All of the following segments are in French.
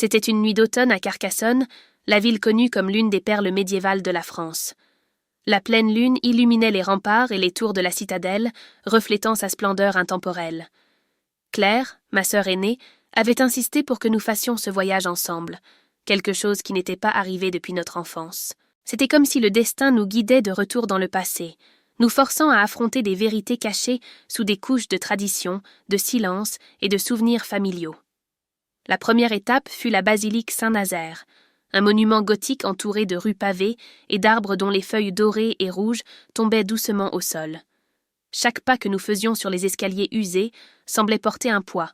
C'était une nuit d'automne à Carcassonne, la ville connue comme l'une des perles médiévales de la France. La pleine lune illuminait les remparts et les tours de la citadelle, reflétant sa splendeur intemporelle. Claire, ma sœur aînée, avait insisté pour que nous fassions ce voyage ensemble, quelque chose qui n'était pas arrivé depuis notre enfance. C'était comme si le destin nous guidait de retour dans le passé, nous forçant à affronter des vérités cachées sous des couches de tradition, de silence et de souvenirs familiaux. La première étape fut la basilique Saint-Nazaire, un monument gothique entouré de rues pavées et d'arbres dont les feuilles dorées et rouges tombaient doucement au sol. Chaque pas que nous faisions sur les escaliers usés semblait porter un poids,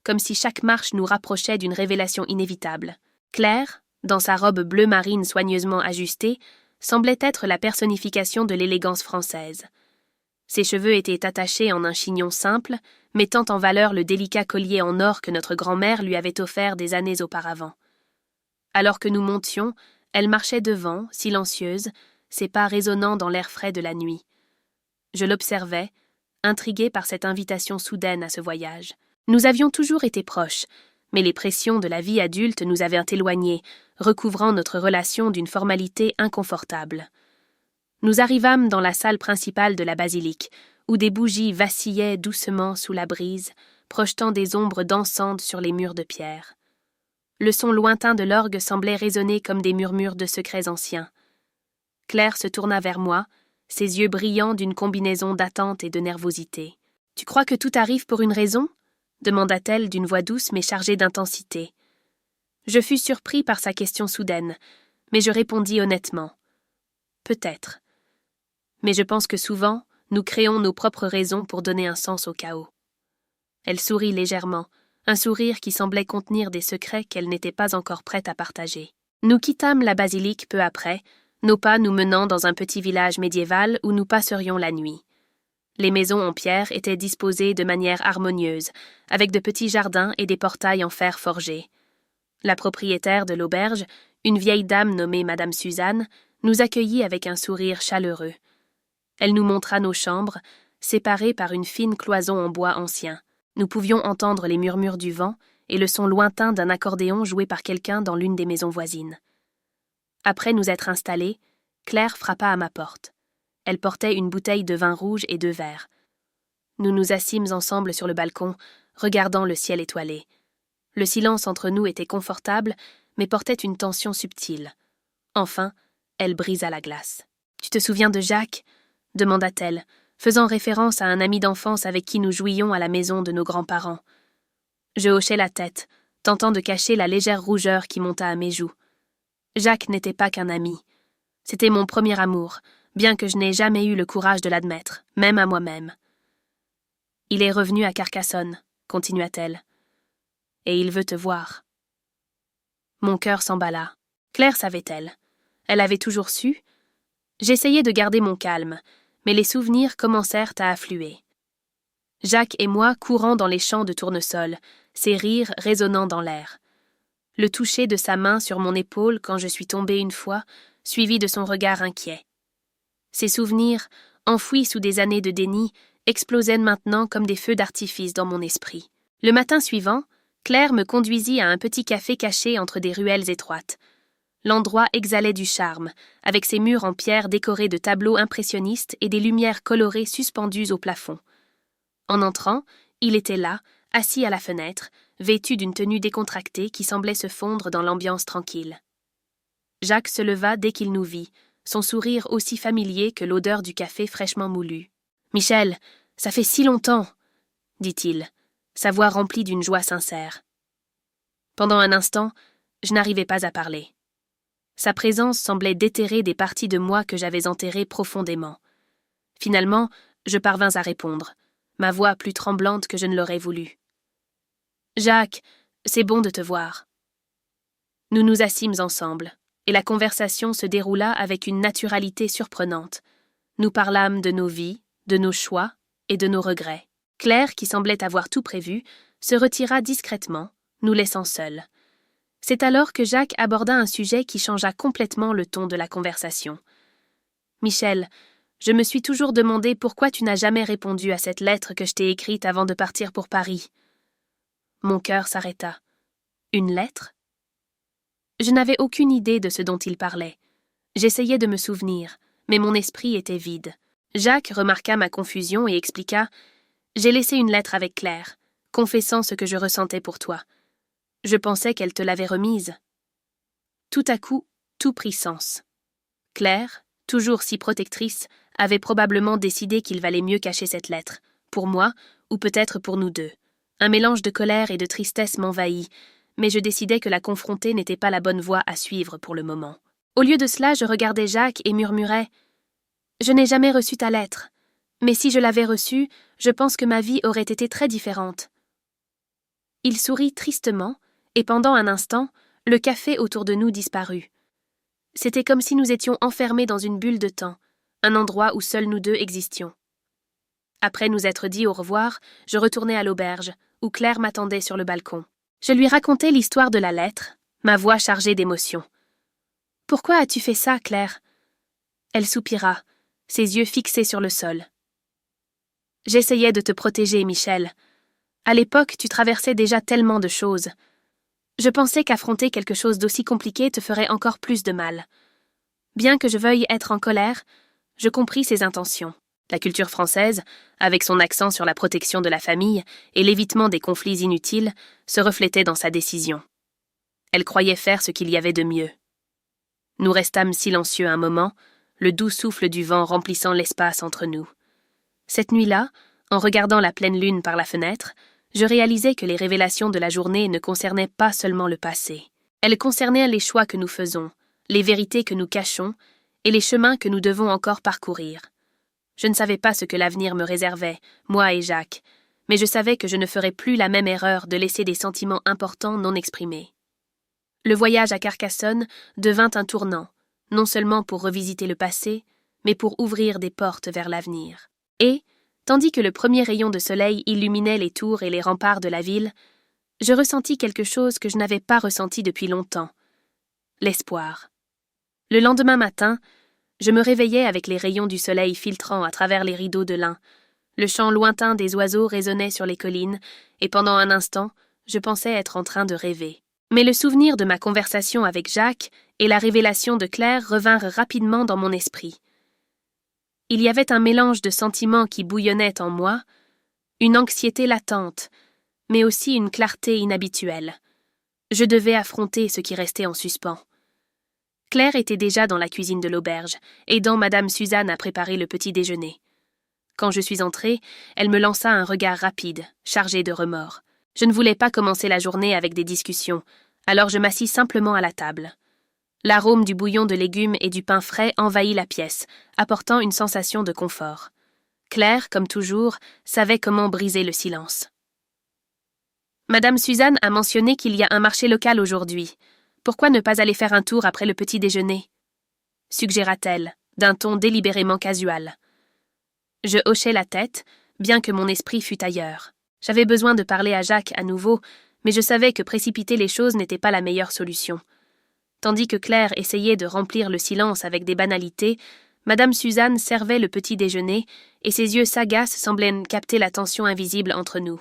comme si chaque marche nous rapprochait d'une révélation inévitable. Claire, dans sa robe bleu marine soigneusement ajustée, semblait être la personnification de l'élégance française. Ses cheveux étaient attachés en un chignon simple, mettant en valeur le délicat collier en or que notre grand-mère lui avait offert des années auparavant. Alors que nous montions, elle marchait devant, silencieuse, ses pas résonnant dans l'air frais de la nuit. Je l'observais, intrigué par cette invitation soudaine à ce voyage. Nous avions toujours été proches, mais les pressions de la vie adulte nous avaient éloignés, recouvrant notre relation d'une formalité inconfortable. Nous arrivâmes dans la salle principale de la basilique, où des bougies vacillaient doucement sous la brise, projetant des ombres dansantes sur les murs de pierre. Le son lointain de l'orgue semblait résonner comme des murmures de secrets anciens. Claire se tourna vers moi, ses yeux brillants d'une combinaison d'attente et de nervosité. « Tu crois que tout arrive pour une raison ?» demanda-t-elle d'une voix douce mais chargée d'intensité. Je fus surpris par sa question soudaine, mais je répondis honnêtement. « Peut-être. Mais je pense que souvent, nous créons nos propres raisons pour donner un sens au chaos. » Elle sourit légèrement, un sourire qui semblait contenir des secrets qu'elle n'était pas encore prête à partager. Nous quittâmes la basilique peu après, nos pas nous menant dans un petit village médiéval où nous passerions la nuit. Les maisons en pierre étaient disposées de manière harmonieuse, avec de petits jardins et des portails en fer forgé. La propriétaire de l'auberge, une vieille dame nommée Madame Suzanne, nous accueillit avec un sourire chaleureux. Elle nous montra nos chambres, séparées par une fine cloison en bois ancien. Nous pouvions entendre les murmures du vent et le son lointain d'un accordéon joué par quelqu'un dans l'une des maisons voisines. Après nous être installés, Claire frappa à ma porte. Elle portait une bouteille de vin rouge et 2 verres. Nous nous assîmes ensemble sur le balcon, regardant le ciel étoilé. Le silence entre nous était confortable, mais portait une tension subtile. Enfin, elle brisa la glace. « Tu te souviens de Jacques ?» demanda-t-elle, faisant référence à un ami d'enfance avec qui nous jouions à la maison de nos grands-parents. Je hochai la tête, tentant de cacher la légère rougeur qui monta à mes joues. Jacques n'était pas qu'un ami. C'était mon premier amour, bien que je n'ai jamais eu le courage de l'admettre, même à moi-même. « Il est revenu à Carcassonne, » continua-t-elle. « Et il veut te voir. » Mon cœur s'emballa. Claire savait-elle. Elle avait toujours su. J'essayais de garder mon calme, mais les souvenirs commencèrent à affluer. Jacques et moi courant dans les champs de tournesol, ses rires résonnant dans l'air. Le toucher de sa main sur mon épaule quand je suis tombée une fois, suivi de son regard inquiet. Ces souvenirs, enfouis sous des années de déni, explosaient maintenant comme des feux d'artifice dans mon esprit. Le matin suivant, Claire me conduisit à un petit café caché entre des ruelles étroites. L'endroit exhalait du charme, avec ses murs en pierre décorés de tableaux impressionnistes et des lumières colorées suspendues au plafond. En entrant, il était là, assis à la fenêtre, vêtu d'une tenue décontractée qui semblait se fondre dans l'ambiance tranquille. Jacques se leva dès qu'il nous vit, son sourire aussi familier que l'odeur du café fraîchement moulu. « Michel, ça fait si longtemps !» dit-il, sa voix remplie d'une joie sincère. Pendant un instant, je n'arrivais pas à parler. Sa présence semblait déterrer des parties de moi que j'avais enterrées profondément. Finalement, je parvins à répondre, ma voix plus tremblante que je ne l'aurais voulu. « Jacques, c'est bon de te voir. » Nous nous assîmes ensemble, et la conversation se déroula avec une naturalité surprenante. Nous parlâmes de nos vies, de nos choix et de nos regrets. Claire, qui semblait avoir tout prévu, se retira discrètement, nous laissant seuls. C'est alors que Jacques aborda un sujet qui changea complètement le ton de la conversation. « Michel, je me suis toujours demandé pourquoi tu n'as jamais répondu à cette lettre que je t'ai écrite avant de partir pour Paris. » Mon cœur s'arrêta. « Une lettre » Je n'avais aucune idée de ce dont il parlait. J'essayais de me souvenir, mais mon esprit était vide. Jacques remarqua ma confusion et expliqua « J'ai laissé une lettre avec Claire, confessant ce que je ressentais pour toi. Je pensais qu'elle te l'avait remise. » Tout à coup, tout prit sens. Claire, toujours si protectrice, avait probablement décidé qu'il valait mieux cacher cette lettre, pour moi, ou peut-être pour nous deux. Un mélange de colère et de tristesse m'envahit, mais je décidai que la confronter n'était pas la bonne voie à suivre pour le moment. Au lieu de cela, je regardais Jacques et murmurais « Je n'ai jamais reçu ta lettre, mais si je l'avais reçue, je pense que ma vie aurait été très différente. » Il sourit tristement, et pendant un instant, le café autour de nous disparut. C'était comme si nous étions enfermés dans une bulle de temps, un endroit où seuls nous deux existions. Après nous être dit au revoir, je retournai à l'auberge, où Claire m'attendait sur le balcon. Je lui racontai l'histoire de la lettre, ma voix chargée d'émotion. « Pourquoi as-tu fait ça, Claire ?» Elle soupira, ses yeux fixés sur le sol. « J'essayais de te protéger, Michel. À l'époque, tu traversais déjà tellement de choses. Je pensais qu'affronter quelque chose d'aussi compliqué te ferait encore plus de mal. Bien que je veuille être en colère, je compris ses intentions. La culture française, avec son accent sur la protection de la famille et l'évitement des conflits inutiles, se reflétait dans sa décision. Elle croyait faire ce qu'il y avait de mieux. Nous restâmes silencieux un moment, le doux souffle du vent remplissant l'espace entre nous. Cette nuit-là, en regardant la pleine lune par la fenêtre, je réalisais que les révélations de la journée ne concernaient pas seulement le passé. Elles concernaient les choix que nous faisons, les vérités que nous cachons et les chemins que nous devons encore parcourir. Je ne savais pas ce que l'avenir me réservait, moi et Jacques, mais je savais que je ne ferais plus la même erreur de laisser des sentiments importants non exprimés. Le voyage à Carcassonne devint un tournant, non seulement pour revisiter le passé, mais pour ouvrir des portes vers l'avenir. Et, tandis que le premier rayon de soleil illuminait les tours et les remparts de la ville, je ressentis quelque chose que je n'avais pas ressenti depuis longtemps, l'espoir. Le lendemain matin, je me réveillais avec les rayons du soleil filtrant à travers les rideaux de lin. Le chant lointain des oiseaux résonnait sur les collines, et pendant un instant, je pensais être en train de rêver. Mais le souvenir de ma conversation avec Jacques et la révélation de Claire revinrent rapidement dans mon esprit. Il y avait un mélange de sentiments qui bouillonnait en moi, une anxiété latente, mais aussi une clarté inhabituelle. Je devais affronter ce qui restait en suspens. Claire était déjà dans la cuisine de l'auberge, aidant Madame Suzanne à préparer le petit déjeuner. Quand je suis entrée, elle me lança un regard rapide, chargé de remords. Je ne voulais pas commencer la journée avec des discussions, alors je m'assis simplement à la table. L'arôme du bouillon de légumes et du pain frais envahit la pièce, apportant une sensation de confort. Claire, comme toujours, savait comment briser le silence. « Madame Suzanne a mentionné qu'il y a un marché local aujourd'hui. Pourquoi ne pas aller faire un tour après le petit déjeuner ?» suggéra-t-elle, d'un ton délibérément casual. Je hochai la tête, bien que mon esprit fût ailleurs. J'avais besoin de parler à Jacques à nouveau, mais je savais que précipiter les choses n'était pas la meilleure solution. Tandis que Claire essayait de remplir le silence avec des banalités, Madame Suzanne servait le petit déjeuner et ses yeux sagaces semblaient capter la tension invisible entre nous.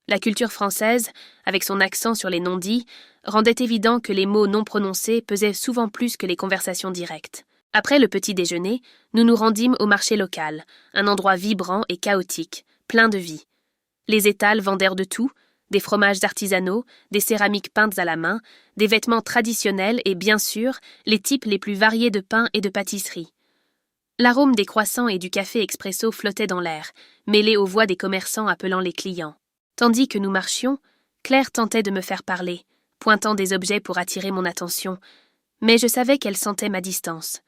La culture française, avec son accent sur les non-dits, rendait évident que les mots non prononcés pesaient souvent plus que les conversations directes. Après le petit déjeuner, nous nous rendîmes au marché local, un endroit vibrant et chaotique, plein de vie. Les étals vendèrent de tout, des fromages artisanaux, des céramiques peintes à la main, des vêtements traditionnels et, bien sûr, les types les plus variés de pain et de pâtisserie. L'arôme des croissants et du café expresso flottait dans l'air, mêlé aux voix des commerçants appelant les clients. Tandis que nous marchions, Claire tentait de me faire parler, pointant des objets pour attirer mon attention, mais je savais qu'elle sentait ma distance.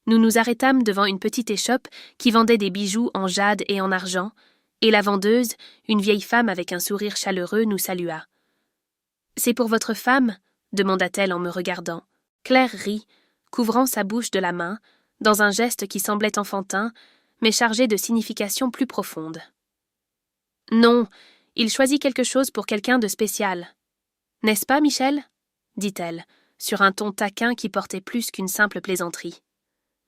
Nous nous arrêtâmes devant une petite échoppe qui vendait des bijoux en jade et en argent, et la vendeuse, une vieille femme avec un sourire chaleureux, nous salua. « C'est pour votre femme ?» demanda-t-elle en me regardant. Claire rit, couvrant sa bouche de la main, dans un geste qui semblait enfantin, mais chargé de signification plus profonde. « Non, il choisit quelque chose pour quelqu'un de spécial. N'est-ce pas, Michel ?» dit-elle, sur un ton taquin qui portait plus qu'une simple plaisanterie.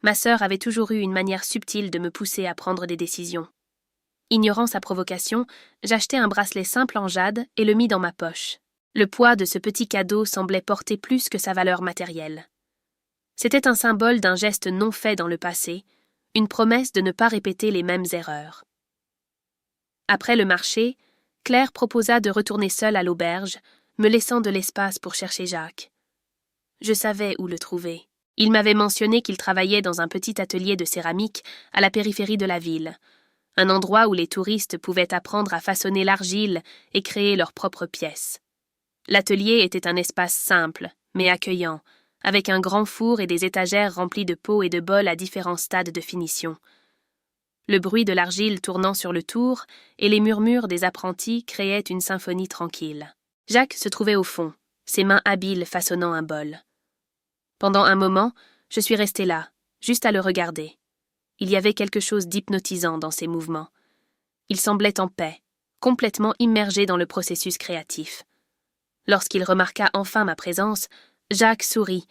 Ma sœur avait toujours eu une manière subtile de me pousser à prendre des décisions. Ignorant sa provocation, j'achetai un bracelet simple en jade et le mis dans ma poche. Le poids de ce petit cadeau semblait porter plus que sa valeur matérielle. C'était un symbole d'un geste non fait dans le passé, une promesse de ne pas répéter les mêmes erreurs. Après le marché, Claire proposa de retourner seule à l'auberge, me laissant de l'espace pour chercher Jacques. Je savais où le trouver. Il m'avait mentionné qu'il travaillait dans un petit atelier de céramique à la périphérie de la ville, un endroit où les touristes pouvaient apprendre à façonner l'argile et créer leurs propres pièces. L'atelier était un espace simple, mais accueillant, avec un grand four et des étagères remplies de pots et de bols à différents stades de finition. Le bruit de l'argile tournant sur le tour et les murmures des apprentis créaient une symphonie tranquille. Jacques se trouvait au fond, ses mains habiles façonnant un bol. Pendant un moment, je suis restée là, juste à le regarder. Il y avait quelque chose d'hypnotisant dans ses mouvements. Il semblait en paix, complètement immergé dans le processus créatif. Lorsqu'il remarqua enfin ma présence, Jacques sourit,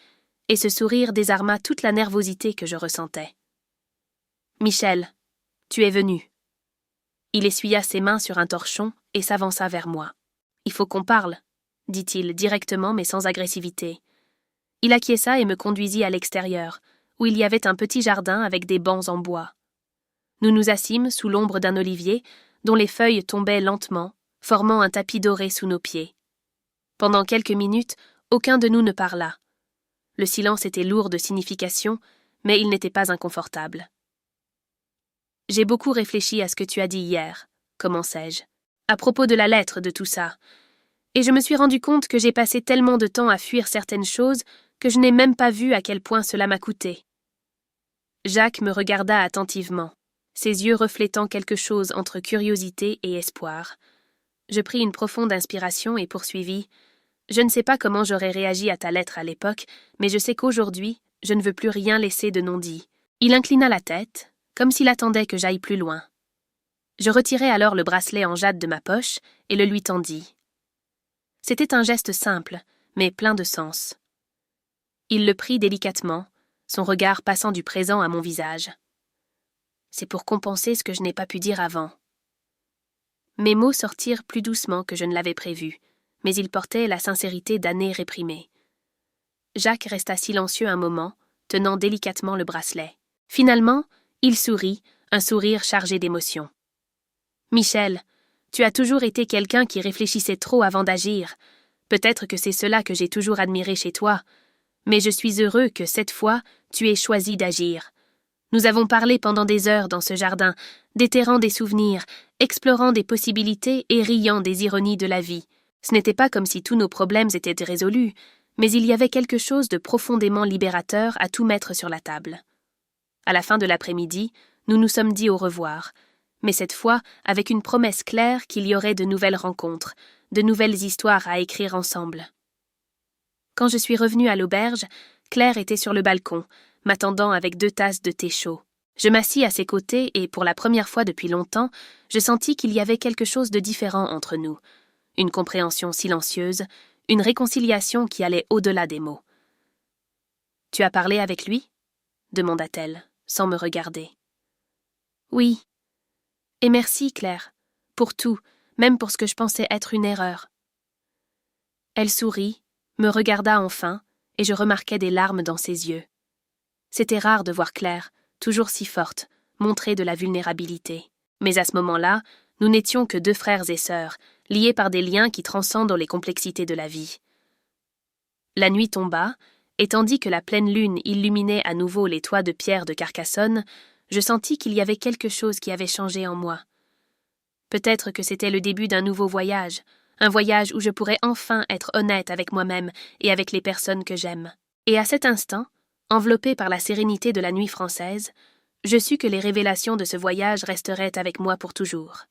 et ce sourire désarma toute la nervosité que je ressentais. « Michel, tu es venu. » Il essuya ses mains sur un torchon et s'avança vers moi. « Il faut qu'on parle, » dit-il directement mais sans agressivité. Il acquiesça et me conduisit à l'extérieur, où il y avait un petit jardin avec des bancs en bois. Nous nous assîmes sous l'ombre d'un olivier, dont les feuilles tombaient lentement, formant un tapis doré sous nos pieds. Pendant quelques minutes, aucun de nous ne parla. Le silence était lourd de signification, mais il n'était pas inconfortable. « J'ai beaucoup réfléchi à ce que tu as dit hier, » commençai-je, à propos de la lettre de tout ça, et je me suis rendu compte que j'ai passé tellement de temps à fuir certaines choses que je n'ai même pas vu à quel point cela m'a coûté. Jacques me regarda attentivement, ses yeux reflétant quelque chose entre curiosité et espoir. Je pris une profonde inspiration et poursuivis. « Je ne sais pas comment j'aurais réagi à ta lettre à l'époque, mais je sais qu'aujourd'hui, je ne veux plus rien laisser de non-dit. » Il inclina la tête, comme s'il attendait que j'aille plus loin. Je retirai alors le bracelet en jade de ma poche et le lui tendis. C'était un geste simple, mais plein de sens. Il le prit délicatement, son regard passant du présent à mon visage. C'est pour compenser ce que je n'ai pas pu dire avant. Mes mots sortirent plus doucement que je ne l'avais prévu, mais ils portaient la sincérité d'années réprimées. Jacques resta silencieux un moment, tenant délicatement le bracelet. Finalement, il sourit, un sourire chargé d'émotion. « Michel, tu as toujours été quelqu'un qui réfléchissait trop avant d'agir. Peut-être que c'est cela que j'ai toujours admiré chez toi. Mais je suis heureux que, cette fois, tu aies choisi d'agir. Nous avons parlé pendant des heures dans ce jardin, déterrant des souvenirs, explorant des possibilités et riant des ironies de la vie. Ce n'était pas comme si tous nos problèmes étaient résolus, mais il y avait quelque chose de profondément libérateur à tout mettre sur la table. À la fin de l'après-midi, nous nous sommes dit au revoir, mais cette fois avec une promesse claire qu'il y aurait de nouvelles rencontres, de nouvelles histoires à écrire ensemble. Quand je suis revenue à l'auberge, Claire était sur le balcon, m'attendant avec 2 tasses de thé chaud. Je m'assis à ses côtés et, pour la première fois depuis longtemps, je sentis qu'il y avait quelque chose de différent entre nous. Une compréhension silencieuse, une réconciliation qui allait au-delà des mots. « Tu as parlé avec lui ?» demanda-t-elle, sans me regarder. « Oui. Et merci, Claire, pour tout, même pour ce que je pensais être une erreur. » Elle sourit, me regarda enfin, et je remarquai des larmes dans ses yeux. C'était rare de voir Claire, toujours si forte, montrer de la vulnérabilité. Mais à ce moment-là, nous n'étions que 2 frères et sœurs, liés par des liens qui transcendent les complexités de la vie. La nuit tomba, et tandis que la pleine lune illuminait à nouveau les toits de pierre de Carcassonne, je sentis qu'il y avait quelque chose qui avait changé en moi. Peut-être que c'était le début d'un nouveau voyage, un voyage où je pourrais enfin être honnête avec moi-même et avec les personnes que j'aime. Et à cet instant, enveloppé par la sérénité de la nuit française, je sus que les révélations de ce voyage resteraient avec moi pour toujours.